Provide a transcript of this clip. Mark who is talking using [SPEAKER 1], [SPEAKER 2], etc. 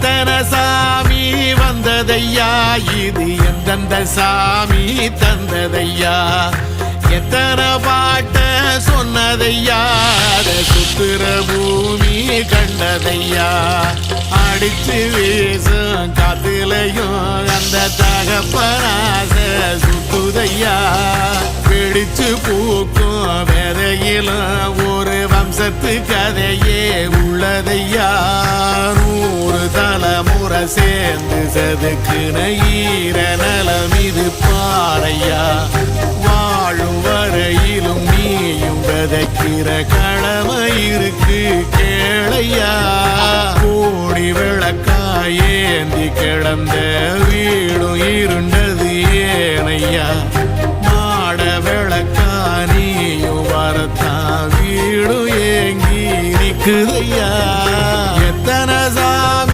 [SPEAKER 1] எத்தனை சாமி வந்ததையா, இது எந்தெந்த சாமி தந்ததையா, எத்தனை பாட்ட சொன்னதையா, சுத்துற பூமி கண்டதையா, அடிச்சு வீசும் காத்துலையும் அந்த தகப்பனாச சுத்துதையா, பிடிச்சு பூக்கும் வேதையிலும் ஒரு வம்சத்து கதையே உள்ளதையா, 100 தலைமுறை சேர்ந்து செதுக்குன ஈர நலம் இது பாறையா, வாழும் வரையிலும் நீயும் விதைக்கிற கடமை இருக்கு கேளையா, கோடி விளக்காயேந்தி கிடந்த வீடும் இருண்டது ஏனையா, மாட விளக்கா நீயும் வரத்தான் வீடும் ஏங்கி நிக்குதையா.